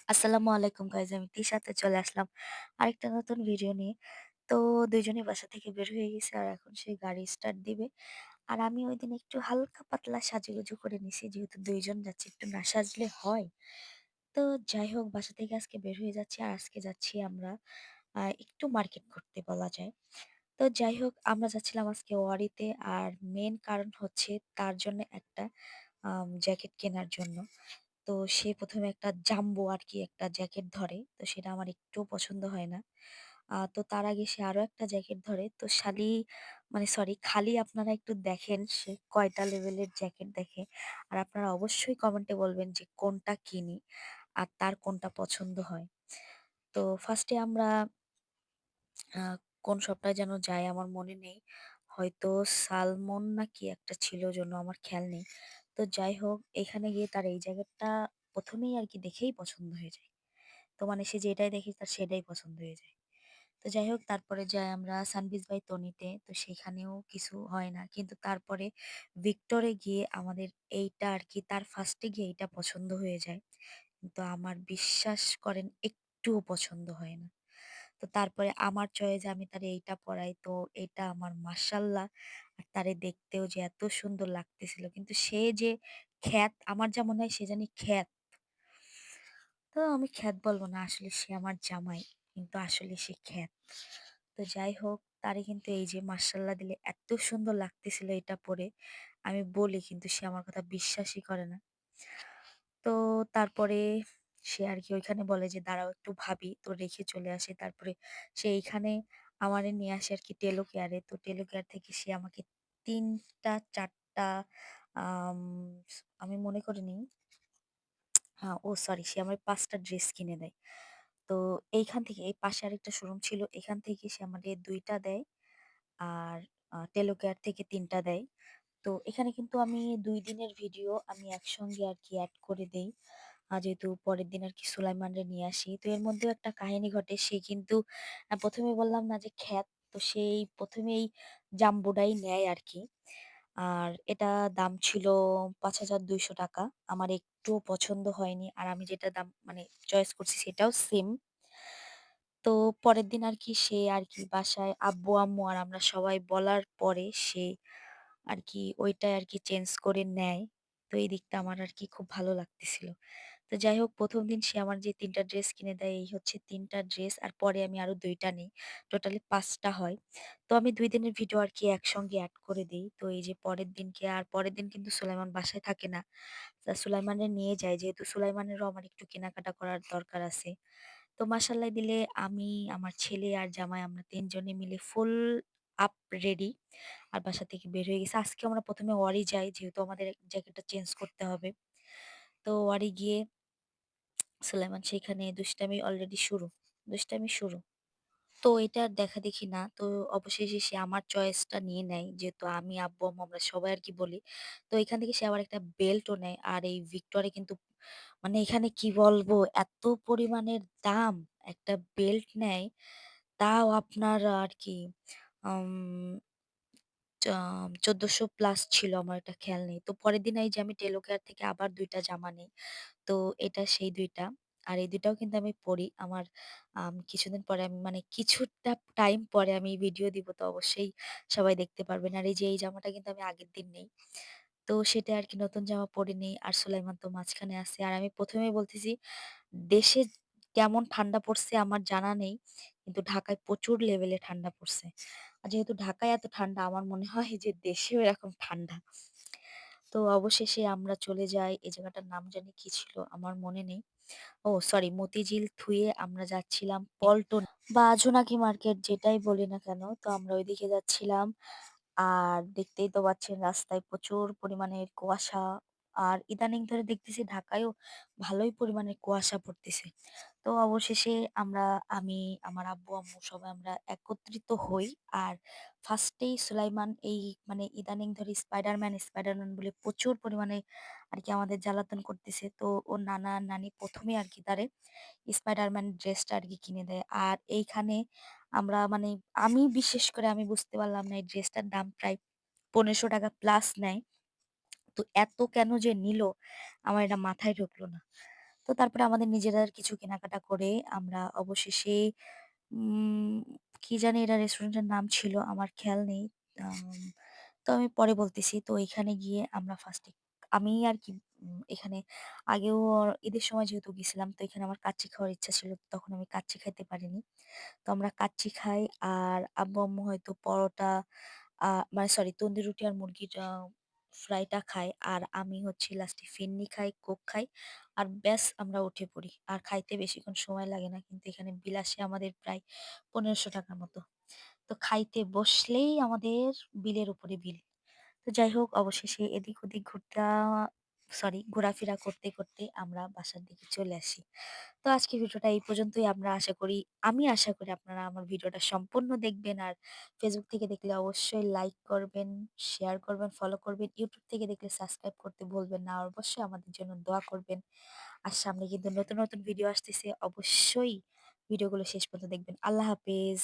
আসসালামু আলাইকুম গাইজ, আমি তিশাতে চলে আসলাম আরেকটা নতুন ভিডিও নিয়ে। তো দুইজনই বাসা থেকে বের হয়ে গেছে আর এখন সে গাড়ি স্টার্ট দিবে। আর আমি ওইদিন একটু হালকা পাতলা সাজুগুজু করে নিছি, যেহেতু দুইজন যাচ্ছি একটু না সাজলে হয়। তো যাই হোক, বাসা থেকে আজকে বের হয়ে যাচ্ছি আর আজকে যাচ্ছি আমরা একটু মার্কেট করতে বলা যায়। তো যাই হোক, আমরা যাচ্ছিলাম আজকে ওয়ারিতে। আর মেন কারণ হচ্ছে তার জন্য একটা জ্যাকেট কেনার জন্য। তো সে ১ম এ একটা জাম্বো আরকি একটা জ্যাকেট ধরে। তো সেটা আমার একটুও পছন্দ হয় না। তো তার আগে সে আরো একটা জ্যাকেট ধরে। তো মানে সরি, খালি আপনারা একটু দেখেন সে কয়টা লেভেলের জ্যাকেট দেখে। আর আপনারা অবশ্যই কমেন্টে বলবেন যে কোনটা কিনি আর তার কোনটা পছন্দ হয়। তো ফার্স্ট এ আমরা আ কোন সপ্তাহে যেন যাই আমার মনে নেই। হয়তো সালমন না কি একটা ছিল জন্য আমার খেয়াল নেই। তো যাই হোক, এখানে গিয়ে তার এই জ্যাকেটটা ১ম এই আরকি দেখেই পছন্দ হয়ে যায়। তো মানে সে যেটাই দেখে তার সেটাই পছন্দ হয়ে যায়। তো যাই হোক, তারপরে যাই আমরা সানবিজ বাই তনিতে। তো সেখানেও কিছু হয় না। কিন্তু তারপরে ভিক্টরে গিয়ে আমাদের এইটা আরকি তার ফার্স্ট এ গিয়ে এইটা পছন্দ হয়ে যায়। কিন্তু আমার বিশ্বাস করেন একটুও পছন্দ হয় না। তো তারপরে আমার চয়েস আমি তারে এইটা পড়াই। তো এটা আমার মাশাআল্লাহ, আর তারে দেখতেও যে এত সুন্দর লাগতেছিল। কিন্তু সে যে খ্যাত, আমার যা মনে হয় সে জানি খ্যাত। তো আমি খ্যাত বলব না, আসলে সে আমার জামাই। কিন্তু আসলে সে খ্যাত। তো যাই হোক, তারে কিন্তু এই যে মাশাআল্লাহ দিলে এত সুন্দর লাগতেছিল এটা পরে। আমি বলি কিন্তু সে আমার কথা বিশ্বাসই করে না। তো তারপরে সে আরকি ওইখানে বলে যে, "দাঁড়াও একটু ভাবি।" তো রেখে চলে আসে। তারপরে সে এইখানে আমারে নিয়ে আসে আরকি টেলো কেয়ারে। তো টেলো কেয়ার থেকে সে আমাকে ৩ টা ৪ টা আম আমি মনে করে নিই, সরি, সে আমায় ৫ টা ড্রেস কিনে দেয়। তো এইখান থেকে এই পাশে আরেকটা শোরুম ছিল। এখান থেকে সে আমাদের ২ টা দেয়। আর টেলো কেয়ার থেকে ৩ টা দেয়। তো এখানে কিন্তু আমি ২ দিনের ভিডিও আমি একসঙ্গে আরকি এড করে দেই। যেহেতু পরের দিন আরকি সুলাইমানরে নিয়ে আসি। তো এর মধ্যেও একটা কাহিনী ঘটে। সে কিন্তু ১ম এ বললাম না যে খ্যাত, তো সেই ১ম এই জাম্বোটাই নেয় আরকি। আর এটা দাম ছিল ৳৫,২০০। আমার একটুও পছন্দ হয়নি। আর আমি যেটা দাম মানে চয়েস করছি সেটাও সেম। তো পরের দিন আরকি সে আরকি বাসায় আব্বু-আম্মু আর আমরা সবাই বলার পরে সে আরকি ওইটাই আরকি চেঞ্জ করে নেয়। তো এই দিকটা আমার আরকি খুব ভালো লাগতেছিল। তো যাই হোক, ১ম দিন সে আমার যে ৩ টা ড্রেস কিনে দেয়, এই হচ্ছে ৩ টা ড্রেস। আর পরে আমি আরো ২ টা নেই। টোটালি ৫ টা হয়। তো আমি ২ দিনের ভিডিও আরকি একসঙ্গে এড করে দেই। তো এই যে পরের দিনকে, আর পরের দিন কিন্তু সুলাইমান বাসায় থাকে না। সুলাইমানের নিয়ে যায়, যেহেতু সুলাইমানেরও আমার একটু কেনাকাটা করার দরকার আছে। তো মাসাল্লাহ দিলে আমি, আমার ছেলে আর জামাই আমরা ৩ জনে মিলে ফুল আপ রেডি। আর বাসা থেকে বের হয়ে গেছি। আজকে আমরা ১ম এ ওয়ারি যাই, যেহেতু আমাদের জ্যাকেটটা চেঞ্জ করতে হবে। তো ওয়ারি গিয়ে সুলাইমান সেখানে দুষ্টামি অলরেডি শুরু। দুষ্টামি শুরু। তো এটা আর দেখাদেখি না। তো অবশেষে সে আমার চয়েসটা নিয়ে নেয়। যেহেতু আমি, আব্বু-আম্মু আমরা সবাই আরকি বলি। তো এখান থেকে সে আবার একটা বেল্টও নেয়। আর এই ভিক্টরে কিন্তু মানে এখানে কি বলবো, এত পরিমাণের দাম! একটা বেল্ট নেয়, তাও আপনার আরকি আম চা ১৪০০ প্লাস ছিল, আমার এটা খেয়াল নেই। তো পরের দিন এই যে আমি টেলো কেয়ার থেকে আবার ২ টা জামা নেই। তো এটা সেই ২ টা। আর এই ২ টাও কিন্তু আমি পড়ি। আমার কিছুদিন পরে আমি মানে কিছুটা টাইম পরে আমি ভিডিও দিব, তো অবশ্যই সবাই দেখতে পারবেন। আর এই যে এই জামাটা কিন্তু আমি আগের দিন নেই। তো সেটা আরকি নতুন জামা পরে নেই। আর সুলাইমান তো মাঝখানে আছে। আর আমি ১ম এই বলতেছি, দেশে কেমন ঠান্ডা পড়ছে আমার জানা নেই। কিন্তু ঢাকায় প্রচুর লেভেলে ঠান্ডা পড়ছে। আর যেহেতু ঢাকায় এত ঠান্ডা, আমার মনে হয় যে দেশেও এরকম ঠান্ডা। তো অবশেষে আমরা চলে যাই। এই জায়গাটার নাম জানি কি ছিল? আমার মনে নেই। সরি, মতিঝিল থুয়ে আমরা যাচ্ছিলাম পল্টন বা জোনাকি মার্কেট, যেটাই বলি না কেন। তো আমরা ওইদিকে যাচ্ছিলাম। আর দেখতেই তো পাচ্ছেন রাস্তায় প্রচুর পরিমাণে কুয়াশা। আর ইদানিং ধরে দেখতেছি ঢাকায়ও ভালোই পরিমাণে কুয়াশা পড়তেছে। তো অবশেষে আমি, আমার আব্বু-আম্মু সবাই আমরা একত্রিত হই। আর ফার্স্টেই সুলাইমান এই মানে ইদানিং ধরে স্পাইডারম্যান বলে প্রচুর পরিমাণে আরকি আমাদের জ্বালাতন করতেছে। তো ওর নানা-নানি ১ম এই আরকি তারে স্পাইডারম্যান ড্রেসটা আরকি কিনে দেয়। আর এইখানে আমরা মানে আমি বিশেষ করে আমি বুঝতে পারলাম না এই ড্রেসটার দাম প্রায় ৳১৫০০ প্লাস নেয়। তো এত কেন যে নিল আমার এটা মাথায় ঢুকলো না। তো তারপরে আমাদের নিজেরার কিছু কেনাকাটা করে আমরা অবশেষে উম কি জানি এটা রেস্টুরেন্টের নাম ছিল আমার খেয়াল নেই। আম তো আমি পরে বলতেছি। তো এখানে গিয়ে আমরা ফার্স্টে আমি আর কি এখানে আগেও ঈদের সময় যেহেতু গেছিলাম তো এখানে আমার কাচ্চি খাওয়ার ইচ্ছা ছিল। তখন আমি কাচ্চি খাইতে পারিনি। তো আমরা কাচ্চি খাই আর আব্বু-আম্মু হয়তো পরোটা মানে সরি তন্দুরি রুটি আর মুরগির ফ্রাইটা খায়। আর আমি হচ্ছে লাস্টে ফিন্নি খাই, কোক খাই। আর ব্যাস আমরা উঠে পড়ি। আর খাইতে বেশিক্ষণ সময় লাগে না। কিন্তু এখানে বিল আসে আমাদের প্রায় ৳১৫০০ মতো। তো খাইতে বসলেই আমাদের বিলের উপরে বিল। তো যাই হোক অবশেষে এদিক ওদিক ঘোরাফেরা করতে, করতে আমরা বাসার দিকে চলে আসি। তো আজকের ভিডিওটা এই পর্যন্তই আমি আশা করি আপনারা আমার ভিডিওটা সম্পূর্ণ দেখবেন। আর Facebook থেকে দেখলে অবশ্যই লাইক করবেন, শেয়ার করবেন, ফলো করবেন। YouTube থেকে দেখলে সাবস্ক্রাইব করতে ভুলবেন না। আর অবশ্যই আমাদের জন্য দোয়া করবেন। আর সামনে কিন্তু নতুন, নতুন ভিডিও আসতেছে। অবশ্যই ভিডিওগুলো শেষ পর্যন্ত দেখবেন। আল্লাহ হাফেজ।